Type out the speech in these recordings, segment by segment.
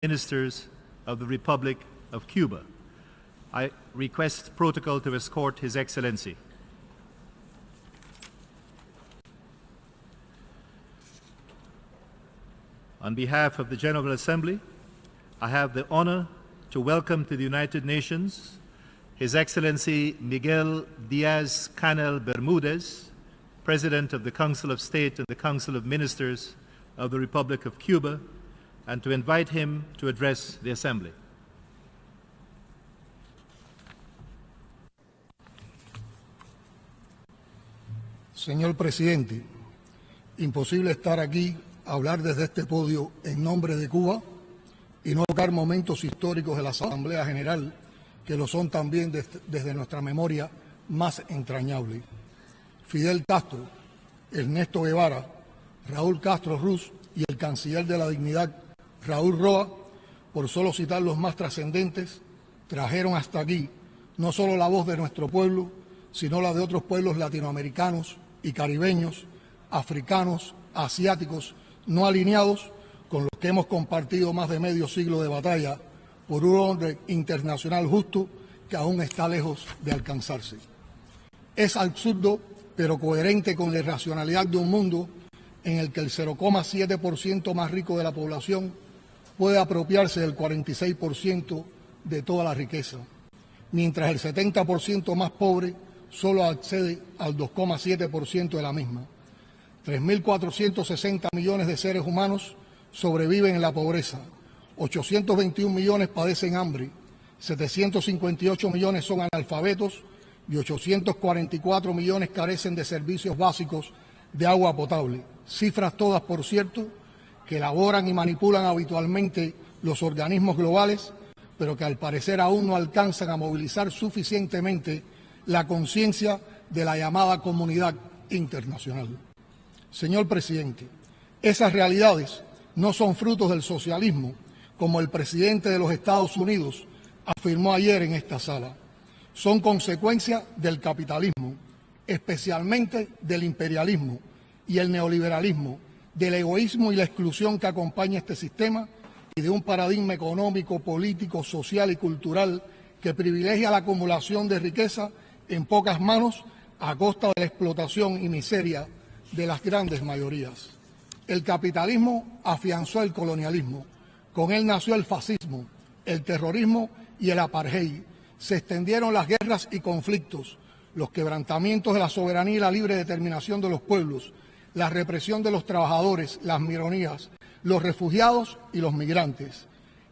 Ministers of the Republic of Cuba. I request protocol to escort His Excellency. On behalf of the General Assembly, I have the honor to welcome to the United Nations His Excellency Miguel Diaz-Canel Bermudez, President of the Council of State and the Council of Ministers of the Republic of Cuba, and to invite him to address the Assembly. Señor Presidente, imposible estar aquí, hablar desde este podio en nombre de Cuba y no tocar momentos históricos de la Asamblea General, que lo son también desde nuestra memoria más entrañable. Fidel Castro, Ernesto Guevara, Raúl Castro Ruz y el canciller de la dignidad, Raúl Roa, por solo citar los más trascendentes, trajeron hasta aquí no solo la voz de nuestro pueblo, sino la de otros pueblos latinoamericanos y caribeños, africanos, asiáticos, no alineados, con los que hemos compartido más de medio siglo de batalla por un orden internacional justo que aún está lejos de alcanzarse. Es absurdo, pero coherente con la irracionalidad de un mundo en el que el 0,7% más rico de la población puede apropiarse del 46% de toda la riqueza, mientras el 70% más pobre solo accede al 2,7% de la misma. 3.460 millones de seres humanos sobreviven en la pobreza, 821 millones padecen hambre, 758 millones son analfabetos y 844 millones carecen de servicios básicos de agua potable. Cifras todas, por cierto, que elaboran y manipulan habitualmente los organismos globales, pero que al parecer aún no alcanzan a movilizar suficientemente la conciencia de la llamada comunidad internacional. Señor Presidente, esas realidades no son frutos del socialismo, como el presidente de los Estados Unidos afirmó ayer en esta sala. Son consecuencia del capitalismo, especialmente del imperialismo y el neoliberalismo, del egoísmo y la exclusión que acompaña este sistema y de un paradigma económico, político, social y cultural que privilegia la acumulación de riqueza en pocas manos a costa de la explotación y miseria de las grandes mayorías. El capitalismo afianzó el colonialismo, con él nació el fascismo, el terrorismo y el apartheid. Se extendieron las guerras y conflictos, los quebrantamientos de la soberanía y la libre determinación de los pueblos, la represión de los trabajadores, las minorías, los refugiados y los migrantes.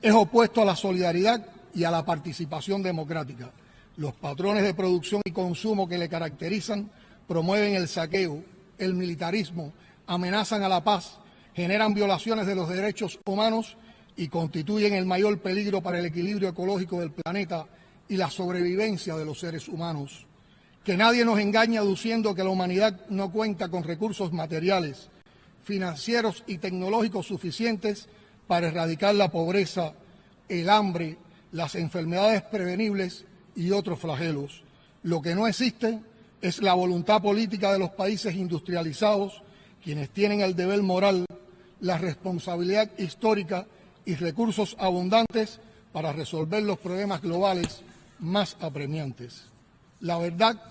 Es opuesto a la solidaridad y a la participación democrática. Los patrones de producción y consumo que le caracterizan promueven el saqueo, el militarismo, amenazan a la paz, generan violaciones de los derechos humanos y constituyen el mayor peligro para el equilibrio ecológico del planeta y la sobrevivencia de los seres humanos. Que nadie nos engañe aduciendo que la humanidad no cuenta con recursos materiales, financieros y tecnológicos suficientes para erradicar la pobreza, el hambre, las enfermedades prevenibles y otros flagelos. Lo que no existe es la voluntad política de los países industrializados, quienes tienen el deber moral, la responsabilidad histórica y recursos abundantes para resolver los problemas globales más apremiantes. La verdad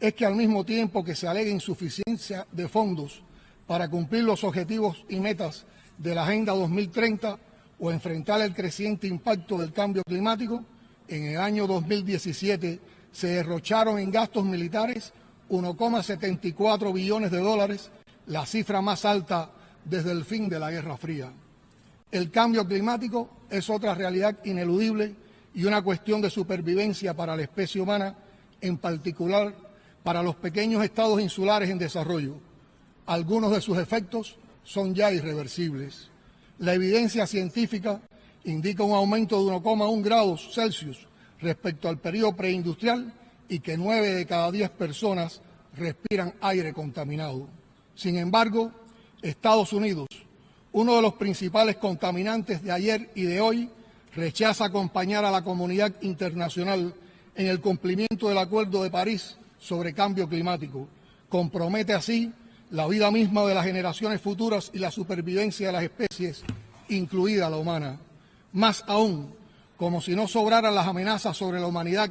es que al mismo tiempo que se alega insuficiencia de fondos para cumplir los objetivos y metas de la Agenda 2030 o enfrentar el creciente impacto del cambio climático, en el año 2017 se derrocharon en gastos militares 1,74 billones de dólares, la cifra más alta desde el fin de la Guerra Fría. El cambio climático es otra realidad ineludible y una cuestión de supervivencia para la especie humana, en particular para los pequeños estados insulares en desarrollo. Algunos de sus efectos son ya irreversibles. La evidencia científica indica un aumento de 1,1 grados Celsius respecto al periodo preindustrial y que 9 de cada 10 personas respiran aire contaminado. Sin embargo, Estados Unidos, uno de los principales contaminantes de ayer y de hoy, rechaza acompañar a la comunidad internacional en el cumplimiento del Acuerdo de París sobre cambio climático. Compromete así la vida misma de las generaciones futuras y la supervivencia de las especies, incluida la humana. Más aún, como si no sobraran las amenazas sobre la humanidad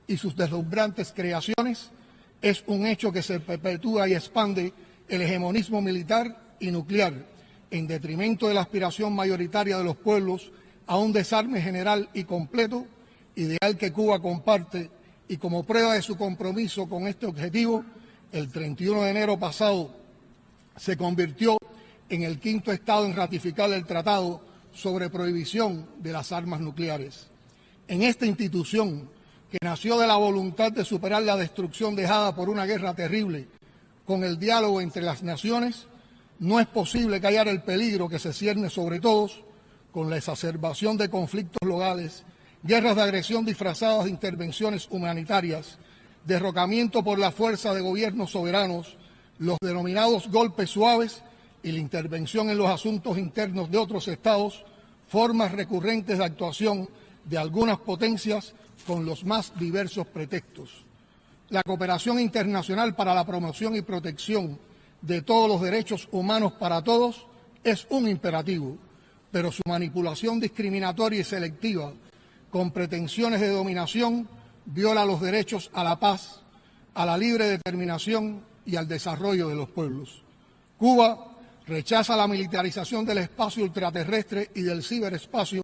y sus deslumbrantes creaciones, es un hecho que se perpetúa y expande el hegemonismo militar y nuclear, en detrimento de la aspiración mayoritaria de los pueblos a un desarme general y completo, ideal que Cuba comparte, y como prueba de su compromiso con este objetivo, el 31 de enero pasado se convirtió en el quinto Estado en ratificar el Tratado sobre Prohibición de las Armas Nucleares. En esta institución, que nació de la voluntad de superar la destrucción dejada por una guerra terrible con el diálogo entre las naciones, no es posible callar el peligro que se cierne sobre todos con la exacerbación de conflictos locales, guerras de agresión disfrazadas de intervenciones humanitarias, derrocamiento por la fuerza de gobiernos soberanos, los denominados golpes suaves y la intervención en los asuntos internos de otros estados, formas recurrentes de actuación de algunas potencias con los más diversos pretextos. La cooperación internacional para la promoción y protección de todos los derechos humanos para todos es un imperativo, pero su manipulación discriminatoria y selectiva con pretensiones de dominación viola los derechos a la paz, a la libre determinación y al desarrollo de los pueblos. Cuba rechaza la militarización del espacio ultraterrestre y del ciberespacio,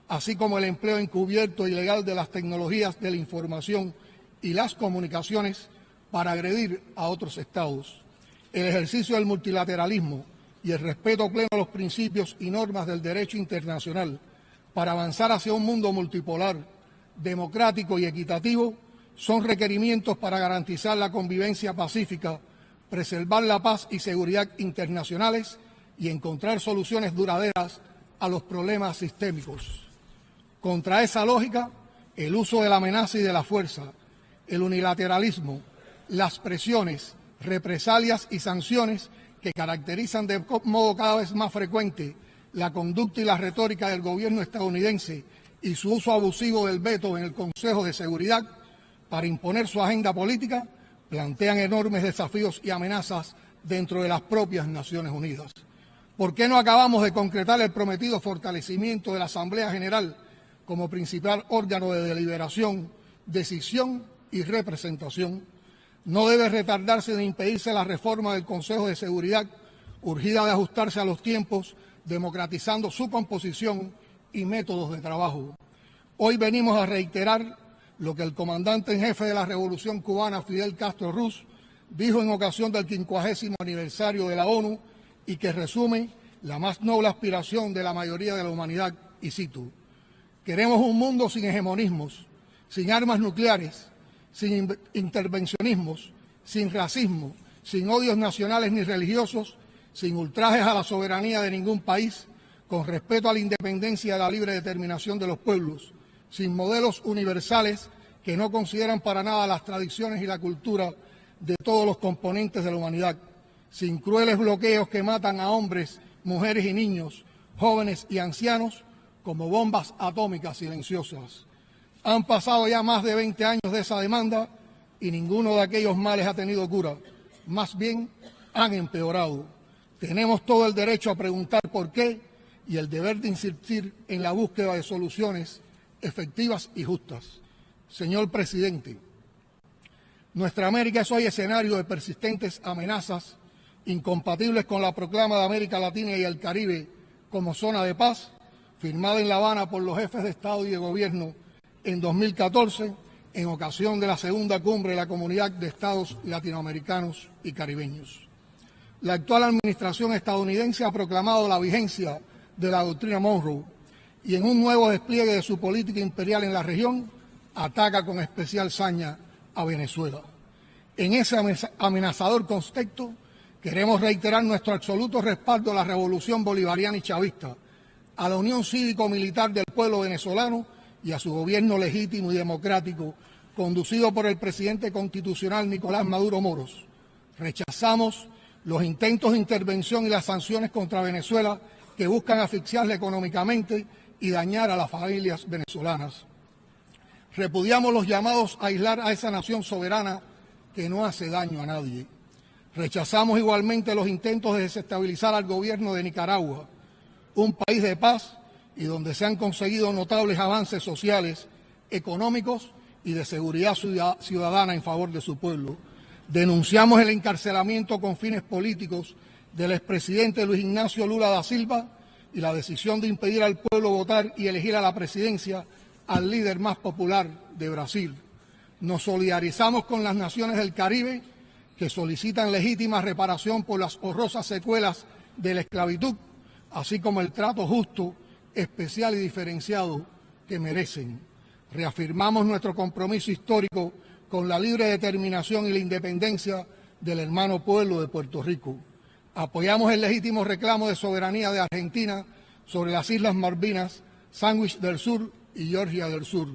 así como el empleo encubierto e ilegal de las tecnologías de la información y las comunicaciones para agredir a otros estados. El ejercicio del multilateralismo y el respeto pleno a los principios y normas del derecho internacional para avanzar hacia un mundo multipolar, democrático y equitativo son requerimientos para garantizar la convivencia pacífica, preservar la paz y seguridad internacionales y encontrar soluciones duraderas a los problemas sistémicos. Contra esa lógica, el uso de la amenaza y de la fuerza, el unilateralismo, las presiones, represalias y sanciones que caracterizan de modo cada vez más frecuente la conducta y la retórica del gobierno estadounidense y su uso abusivo del veto en el Consejo de Seguridad para imponer su agenda política, plantean enormes desafíos y amenazas dentro de las propias Naciones Unidas. ¿Por qué no acabamos de concretar el prometido fortalecimiento de la Asamblea General como principal órgano de deliberación, decisión y representación? No debe retardarse ni impedirse la reforma del Consejo de Seguridad, urgida de ajustarse a los tiempos, democratizando su composición y métodos de trabajo. Hoy venimos a reiterar lo que el comandante en jefe de la Revolución Cubana, Fidel Castro Ruz, dijo en ocasión del 50º aniversario de la ONU y que resume la más noble aspiración de la mayoría de la humanidad, y cito: queremos un mundo sin hegemonismos, sin armas nucleares, sin intervencionismos, sin racismo, sin odios nacionales ni religiosos, sin ultrajes a la soberanía de ningún país, con respeto a la independencia y a la libre determinación de los pueblos, sin modelos universales que no consideran para nada las tradiciones y la cultura de todos los componentes de la humanidad, sin crueles bloqueos que matan a hombres, mujeres y niños, jóvenes y ancianos, como bombas atómicas silenciosas. Han pasado ya más de 20 años de esa demanda y ninguno de aquellos males ha tenido cura. Más bien, han empeorado. Tenemos todo el derecho a preguntar por qué y el deber de insistir en la búsqueda de soluciones efectivas y justas. Señor presidente, nuestra América es hoy escenario de persistentes amenazas incompatibles con la proclama de América Latina y el Caribe como zona de paz, firmada en La Habana por los jefes de Estado y de Gobierno en 2014, en ocasión de la segunda cumbre de la Comunidad de Estados Latinoamericanos y Caribeños. La actual administración estadounidense ha proclamado la vigencia de la doctrina Monroe y en un nuevo despliegue de su política imperial en la región, ataca con especial saña a Venezuela. En ese amenazador contexto, queremos reiterar nuestro absoluto respaldo a la revolución bolivariana y chavista, a la unión cívico-militar del pueblo venezolano y a su gobierno legítimo y democrático, conducido por el presidente constitucional Nicolás Maduro Moros. Rechazamos los intentos de intervención y las sanciones contra Venezuela que buscan asfixiarla económicamente y dañar a las familias venezolanas. Repudiamos los llamados a aislar a esa nación soberana que no hace daño a nadie. Rechazamos igualmente los intentos de desestabilizar al gobierno de Nicaragua, un país de paz y donde se han conseguido notables avances sociales, económicos y de seguridad ciudadana en favor de su pueblo. Denunciamos el encarcelamiento con fines políticos del expresidente Luis Ignacio Lula da Silva y la decisión de impedir al pueblo votar y elegir a la presidencia al líder más popular de Brasil. Nos solidarizamos con las naciones del Caribe que solicitan legítima reparación por las horrorosas secuelas de la esclavitud, así como el trato justo, especial y diferenciado que merecen. Reafirmamos nuestro compromiso histórico con la libre determinación y la independencia del hermano pueblo de Puerto Rico. Apoyamos el legítimo reclamo de soberanía de Argentina sobre las Islas Malvinas, Sandwich del Sur y Georgia del Sur.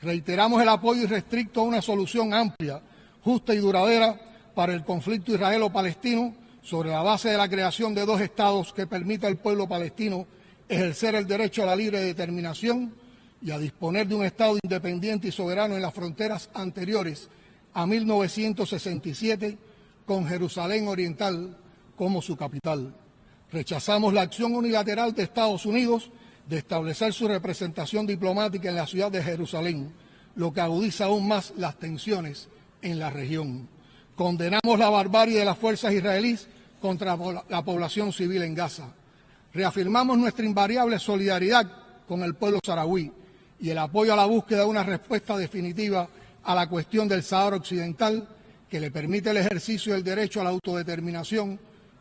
Reiteramos el apoyo irrestricto a una solución amplia, justa y duradera para el conflicto israelo-palestino sobre la base de la creación de dos estados que permita al pueblo palestino ejercer el derecho a la libre determinación y a disponer de un Estado independiente y soberano en las fronteras anteriores a 1967, con Jerusalén Oriental como su capital. Rechazamos la acción unilateral de Estados Unidos de establecer su representación diplomática en la ciudad de Jerusalén, lo que agudiza aún más las tensiones en la región. Condenamos la barbarie de las fuerzas israelíes contra la población civil en Gaza. Reafirmamos nuestra invariable solidaridad con el pueblo saharaui y el apoyo a la búsqueda de una respuesta definitiva a la cuestión del Sáhara Occidental que le permite el ejercicio del derecho a la autodeterminación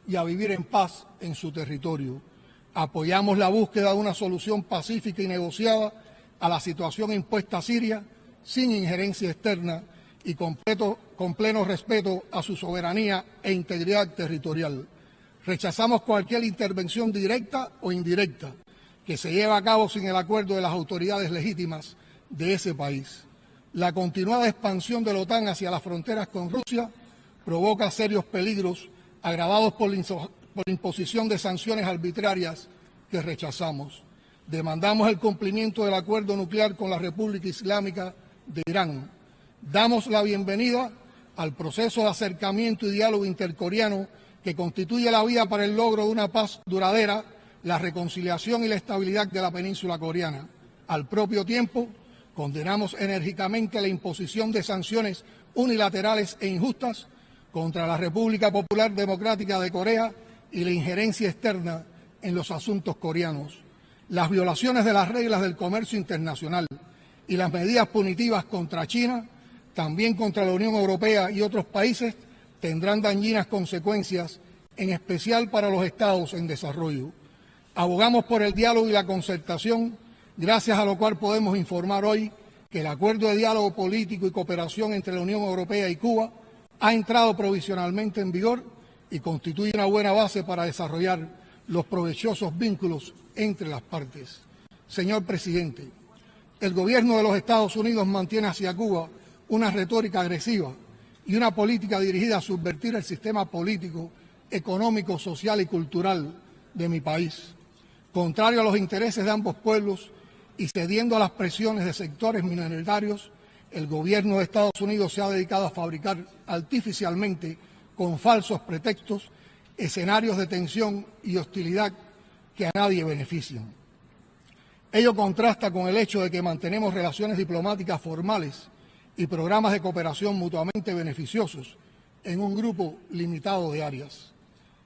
y a vivir en paz en su territorio. Apoyamos la búsqueda de una solución pacífica y negociada a la situación impuesta a Siria sin injerencia externa y con pleno respeto a su soberanía e integridad territorial. Rechazamos cualquier intervención directa o indirecta que se lleve a cabo sin el acuerdo de las autoridades legítimas de ese país. La continuada expansión de la OTAN hacia las fronteras con Rusia provoca serios peligros agravados por la imposición de sanciones arbitrarias que rechazamos. Demandamos el cumplimiento del acuerdo nuclear con la República Islámica de Irán. Damos la bienvenida al proceso de acercamiento y diálogo intercoreano que constituye la vía para el logro de una paz duradera, la reconciliación y la estabilidad de la península coreana. Al propio tiempo, condenamos enérgicamente la imposición de sanciones unilaterales e injustas contra la República Popular Democrática de Corea y la injerencia externa en los asuntos coreanos. Las violaciones de las reglas del comercio internacional y las medidas punitivas contra China, también contra la Unión Europea y otros países, tendrán dañinas consecuencias, en especial para los estados en desarrollo. Abogamos por el diálogo y la concertación, gracias a lo cual podemos informar hoy que el acuerdo de diálogo político y cooperación entre la Unión Europea y Cuba ha entrado provisionalmente en vigor y constituye una buena base para desarrollar los provechosos vínculos entre las partes. Señor presidente, el gobierno de los Estados Unidos mantiene hacia Cuba una retórica agresiva y una política dirigida a subvertir el sistema político, económico, social y cultural de mi país. Contrario a los intereses de ambos pueblos y cediendo a las presiones de sectores minoritarios, el gobierno de Estados Unidos se ha dedicado a fabricar artificialmente, con falsos pretextos, escenarios de tensión y hostilidad que a nadie benefician. Ello contrasta con el hecho de que mantenemos relaciones diplomáticas formales y programas de cooperación mutuamente beneficiosos en un grupo limitado de áreas.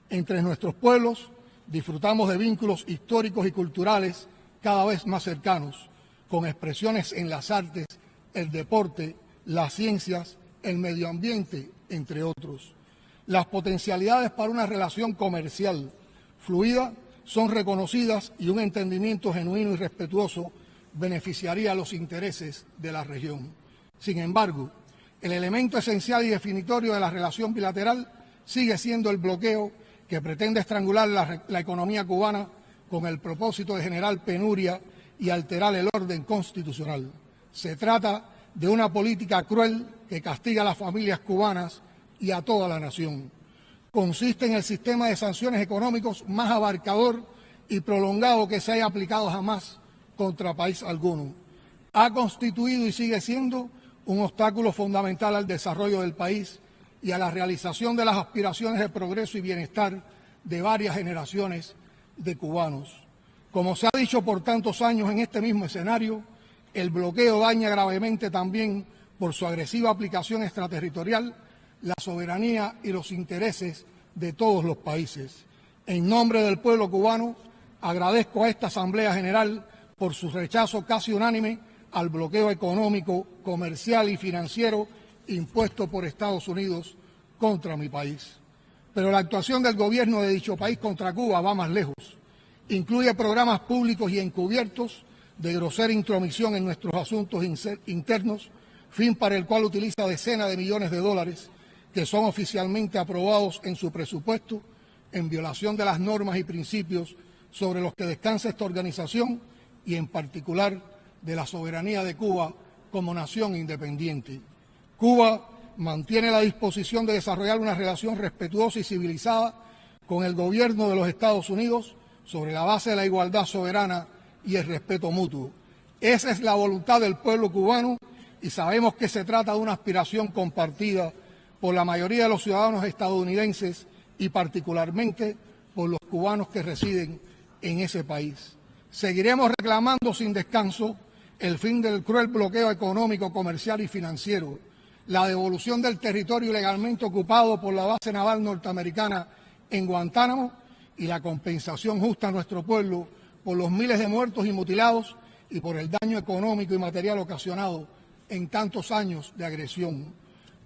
Entre nuestros pueblos disfrutamos de vínculos históricos y culturales cada vez más cercanos, con expresiones en las artes, el deporte, las ciencias, el medio ambiente, entre otros. Las potencialidades para una relación comercial fluida son reconocidas y un entendimiento genuino y respetuoso beneficiaría a los intereses de la región. Sin embargo, el elemento esencial y definitorio de la relación bilateral sigue siendo el bloqueo que pretende estrangular la economía cubana con el propósito de generar penuria y alterar el orden constitucional. Se trata de una política cruel que castiga a las familias cubanas y a toda la nación. Consiste en el sistema de sanciones económicos más abarcador y prolongado que se haya aplicado jamás contra país alguno. Ha constituido y sigue siendo un obstáculo fundamental al desarrollo del país y a la realización de las aspiraciones de progreso y bienestar de varias generaciones de cubanos. Como se ha dicho por tantos años en este mismo escenario, el bloqueo daña gravemente también por su agresiva aplicación extraterritorial la soberanía y los intereses de todos los países. En nombre del pueblo cubano, agradezco a esta Asamblea General por su rechazo casi unánime al bloqueo económico, comercial y financiero impuesto por Estados Unidos contra mi país. Pero la actuación del gobierno de dicho país contra Cuba va más lejos. Incluye programas públicos y encubiertos de grosera intromisión en nuestros asuntos internos, fin para el cual utiliza decenas de millones de dólares que son oficialmente aprobados en su presupuesto en violación de las normas y principios sobre los que descansa esta organización y en particular de la soberanía de Cuba como nación independiente. Cuba mantiene la disposición de desarrollar una relación respetuosa y civilizada con el gobierno de los Estados Unidos sobre la base de la igualdad soberana y el respeto mutuo. Esa es la voluntad del pueblo cubano y sabemos que se trata de una aspiración compartida por la mayoría de los ciudadanos estadounidenses y particularmente por los cubanos que residen en ese país. Seguiremos reclamando sin descanso el fin del cruel bloqueo económico, comercial y financiero, la devolución del territorio ilegalmente ocupado por la base naval norteamericana en Guantánamo y la compensación justa a nuestro pueblo por los miles de muertos y mutilados y por el daño económico y material ocasionado en tantos años de agresión.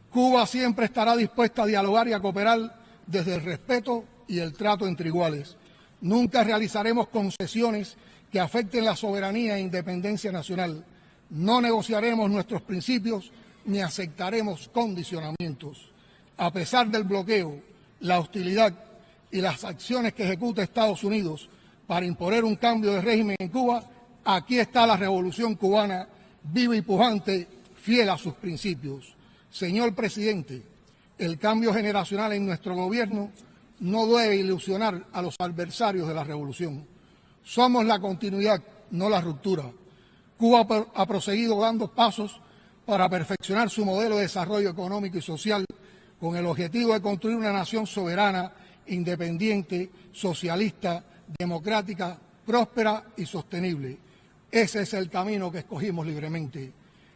Cuba siempre estará dispuesta a dialogar y a cooperar desde el respeto y el trato entre iguales. Nunca realizaremos concesiones que afecten la soberanía e independencia nacional. No negociaremos nuestros principios ni aceptaremos condicionamientos. A pesar del bloqueo, la hostilidad y las acciones que ejecuta Estados Unidos para imponer un cambio de régimen en Cuba, aquí está la revolución cubana, viva y pujante, fiel a sus principios. Señor presidente, el cambio generacional en nuestro gobierno no debe ilusionar a los adversarios de la revolución. Somos la continuidad, no la ruptura. Cuba ha proseguido dando pasos para perfeccionar su modelo de desarrollo económico y social con el objetivo de construir una nación soberana, independiente, socialista, democrática, próspera y sostenible. Ese es el camino que escogimos libremente.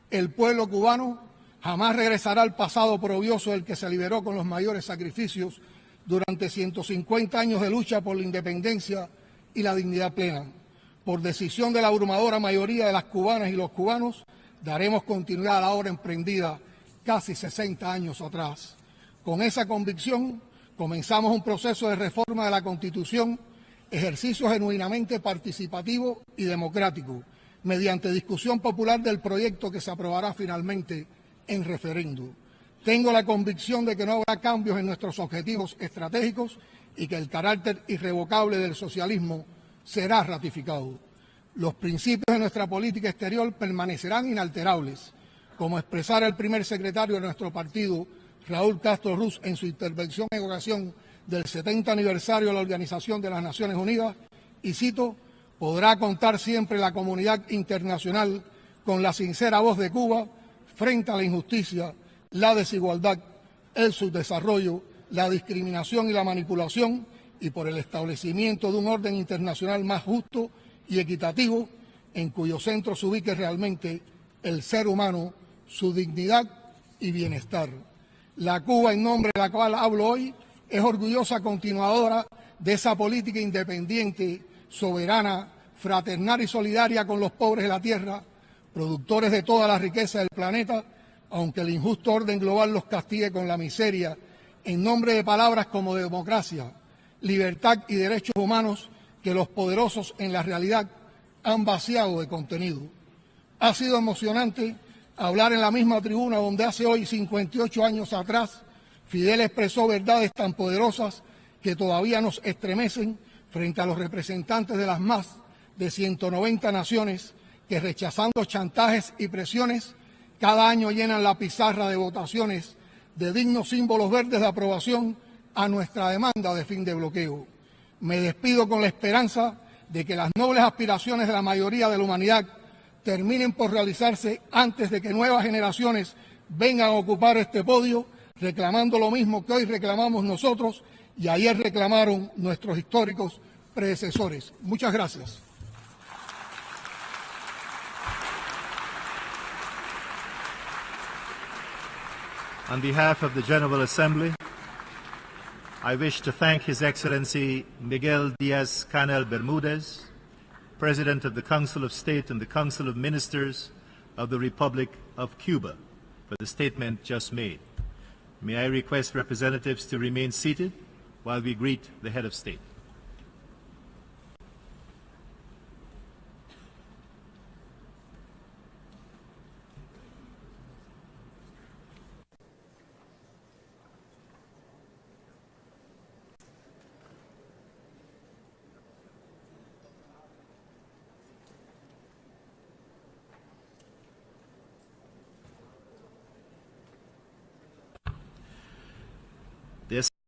El pueblo cubano jamás regresará al pasado oprobioso del que se liberó con los mayores sacrificios durante 150 años de lucha por la independencia y la dignidad plena. Por decisión de la abrumadora mayoría de las cubanas y los cubanos, daremos continuidad a la obra emprendida casi 60 años atrás. Con esa convicción, comenzamos un proceso de reforma de la Constitución, ejercicio genuinamente participativo y democrático, mediante discusión popular del proyecto que se aprobará finalmente en referendo. Tengo la convicción de que no habrá cambios en nuestros objetivos estratégicos y que el carácter irrevocable del socialismo será ratificado. Los principios de nuestra política exterior permanecerán inalterables, como expresara el primer secretario de nuestro partido, Raúl Castro Ruz, en su intervención en ocasión del 70 aniversario de la Organización de las Naciones Unidas, y cito, podrá contar siempre la comunidad internacional con la sincera voz de Cuba frente a la injusticia, la desigualdad, el subdesarrollo, la discriminación y la manipulación, y por el establecimiento de un orden internacional más justo y equitativo, en cuyo centro se ubique realmente el ser humano, su dignidad y bienestar. La Cuba, en nombre de la cual hablo hoy, es orgullosa continuadora de esa política independiente, soberana, fraternal y solidaria con los pobres de la tierra, productores de toda la riqueza del planeta, aunque el injusto orden global los castigue con la miseria, en nombre de palabras como democracia, libertad y derechos humanos que los poderosos en la realidad han vaciado de contenido. Ha sido emocionante hablar en la misma tribuna donde hace hoy 58 años atrás Fidel expresó verdades tan poderosas que todavía nos estremecen frente a los representantes de las más de 190 naciones que, rechazando chantajes y presiones, cada año llenan la pizarra de votaciones de dignos símbolos verdes de aprobación a nuestra demanda de fin de bloqueo. Me despido con la esperanza de que las nobles aspiraciones de la mayoría de la humanidad terminen por realizarse antes de que nuevas generaciones vengan a ocupar este podio reclamando lo mismo que hoy reclamamos nosotros y ayer reclamaron nuestros históricos predecesores. Muchas gracias. On behalf of the General Assembly, I wish to thank His Excellency Miguel Diaz-Canel Bermudez, President of the Council of State and the Council of Ministers of the Republic of Cuba, for the statement just made. May I request representatives to remain seated while we greet the head of state.